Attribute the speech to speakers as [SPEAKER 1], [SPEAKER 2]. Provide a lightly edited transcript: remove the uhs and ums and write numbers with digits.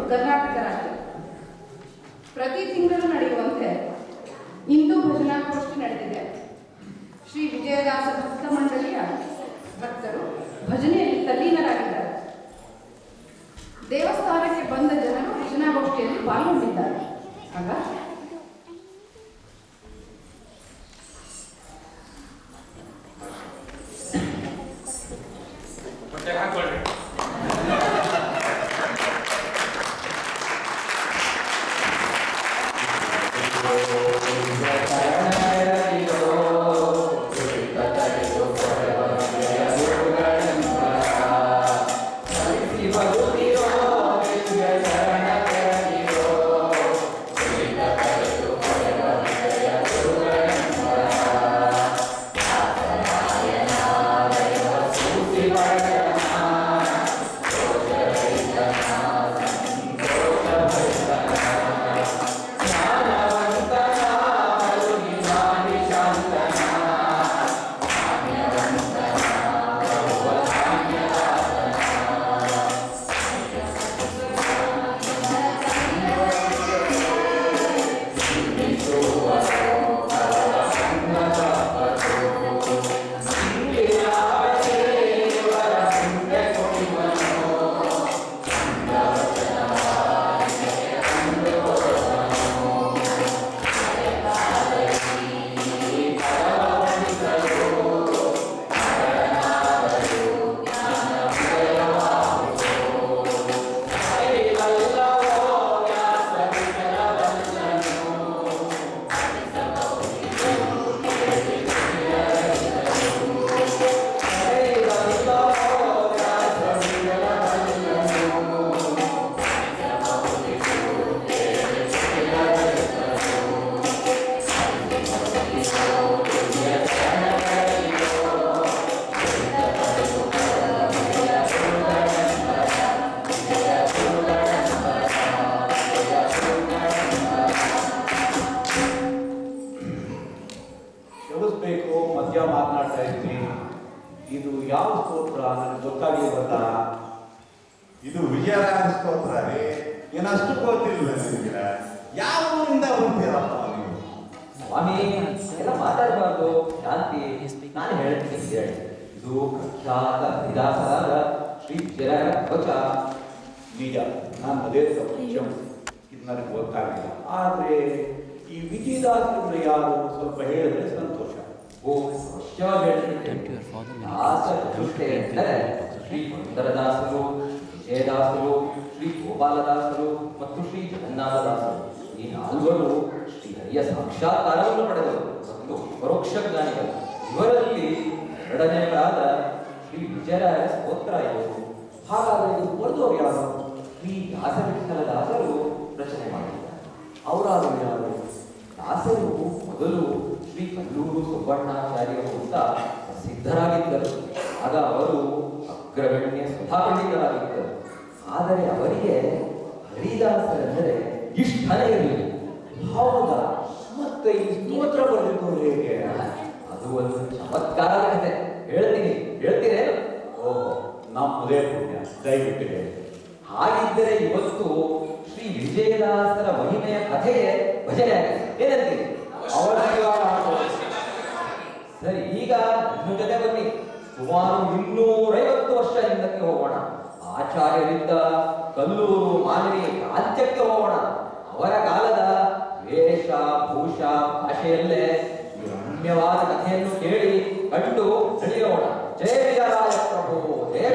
[SPEAKER 1] ಕರ್ನಾಟಕ ರಾಜ್ಯ. ಪ್ರತಿ ತಿಂಗಳು ನಡೆಯುವಂತೆ ಇಂದು ಭಜನಾಗೋಷ್ಠಿ ನಡೆದಿದೆ. ಶ್ರೀ ವಿಜಯದಾಸ ಭಕ್ತ ಮಂಡಳಿಯ ಭಕ್ತರು ಭಜನೆಯಲ್ಲಿ ತಲ್ಲೀನರಾಗಿದ್ದಾರೆ. ದೇವಸ್ಥಾನಕ್ಕೆ ಬಂದ ಜನರು ಭಜನಾಗೋಷ್ಠಿಯಲ್ಲಿ ಪಾಲ್ಗೊಂಡಿದ್ದಾರೆ. ಆಗ
[SPEAKER 2] ಮಾತನಾಡ್ತಾ ಇದ್ವಿ. ಇದು ಯಾವ ಸ್ತೋತ್ರ ನನಗೆ ಗೊತ್ತಾಗಿಲ್ಲ.
[SPEAKER 3] ಇದು ವಿಜಯರಾಯ ಸ್ತೋತ್ರ ರೀ. ಏನಷ್ಟು ಗೊತ್ತಿಲ್ಲ ನಿಮಗೆ. ಯಾವ ಊರಿಂದ ಬರ್ತೀರಪ್ಪ ನೀವು?
[SPEAKER 4] ಸ್ವಾಮಿ ಎಲ್ಲ ಮಾತಾಡಬಾರ್ದು, ಶಾಂತಿ. ನಾನು ಹೇಳ್ತೀನಿ ಹೇಳಿ. ಇದು ಪ್ರಖ್ಯಾತ ಹರಿದಾಸರಾದ ಶ್ರೀ ವಿಜಯರಾಯ ಕವಚ.
[SPEAKER 2] ನಿಜ, ನಾನು ಅದೇ ಇದು ನನಗೆ ಗೊತ್ತಾಗಿಲ್ಲ. ಆದರೆ ಈ ವಿಜಯದಾಸರು ಯಾರು ಸ್ವಲ್ಪ ಹೇಳಿದ್ರೆ ಸಂತೋಷ.
[SPEAKER 4] ಅವಶ್ಯವಾಗಿ ಹೇಳ್ತೀನಿ. ದಾಸ ಚತುಷ್ಟಯ ಎಂದರೆ ಶ್ರೀ ಪುರಂದರದಾಸರು, ವಿಜಯದಾಸರು, ಶ್ರೀ ಗೋಪಾಲದಾಸರು ಮತ್ತು ಶ್ರೀ ಜಗನ್ನಾಥದಾಸರು ಈ ನಾಲ್ವರು ಶ್ರೀ ಹರಿಯ ಸಾಕ್ಷಾತ್ಕಾರವನ್ನು ಪಡೆದರು ಮತ್ತು ಪರೋಕ್ಷ ಜ್ಞಾನಿಗಳು. ಇವರಲ್ಲಿ ಎರಡನೆಯವರಾದ ಶ್ರೀ ವಿಜಯರಾಯ ಸ್ತೋತ್ರ ಇವರು.
[SPEAKER 2] ಹಾಗಾದರೆ ಇದು ಬರೆದವರು ಯಾರು?
[SPEAKER 4] ಶ್ರೀ ದಾಸವಿಠಲದಾಸರು ರಚನೆ ಮಾಡಿದ್ದಾರೆ.
[SPEAKER 2] ಅವರಾದರೂ ಯಾರು?
[SPEAKER 4] ದಾಸರು ಮೊದಲು ಶ್ರೀ ಕಲ್ಲೂರು ಸುಬ್ಬಣ್ಣಾಚಾರ್ಯರು ಅಂತ ಪ್ರಸಿದ್ಧರಾಗಿದ್ದರು. ಆಗ ಅವರು ಅಗ್ರಗಣ್ಯ ಸುಧಾಪಂಡಿತರಾಗಿದ್ದರು. ಆದರೆ ಅವರಿಗೆ ಹರಿದಾಸರೆಂದರೆ ಇಷ್ಟನೇ ಇರಲಿಲ್ಲ.
[SPEAKER 2] ಹೌದಾ? ಮತ್ತೆ ಈ ಸ್ತೋತ್ರ ಬರೆದಿದ್ದವರು ಹೇಗೆ?
[SPEAKER 4] ಅದು ಒಂದು ಚಮತ್ಕಾರದ ಕಥೆ. ಹೇಳ್ತೀನಿ.
[SPEAKER 2] ಓಹೋ, ನಮ್ಮದೇ ಪುಣ್ಯ, ದಯವಿಟ್ಟು ಹೇಳಿ.
[SPEAKER 4] ಹಾಗಿದ್ದರೆ ಇವತ್ತು ಶ್ರೀ ವಿಜಯದಾಸರ ಮಹಿಮೆಯ ಕಥೆಯೇ ಭಜನೆ ಆಗಿದೆ. ಏನಂತೀರಿ? ಸರಿ, ಈಗ ನನ್ನ ಜೊತೆ ಬನ್ನಿ. ಸುಮಾರು 250 ವರ್ಷ ಹಿಂದಕ್ಕೆ ಹೋಗೋಣ. ಆಚಾರ್ಯರಿದ್ದ ಕಲ್ಲೂರು ಮಾನವಿ ರಾಜ್ಯಕ್ಕೆ ಹೋಗೋಣ. ಅವರ ಕಾಲದ ವೇಷ ಭೂಷ ಭಾಷೆಯಲ್ಲೇ ಈ ರಮ್ಯವಾದ ಕಥೆಯನ್ನು ಕೇಳಿ ಕಂಡು ತಿಳಿಯೋಣ. ಜಯ ವಿಜಯರಾಯ ಪ್ರಭು, ಜಯ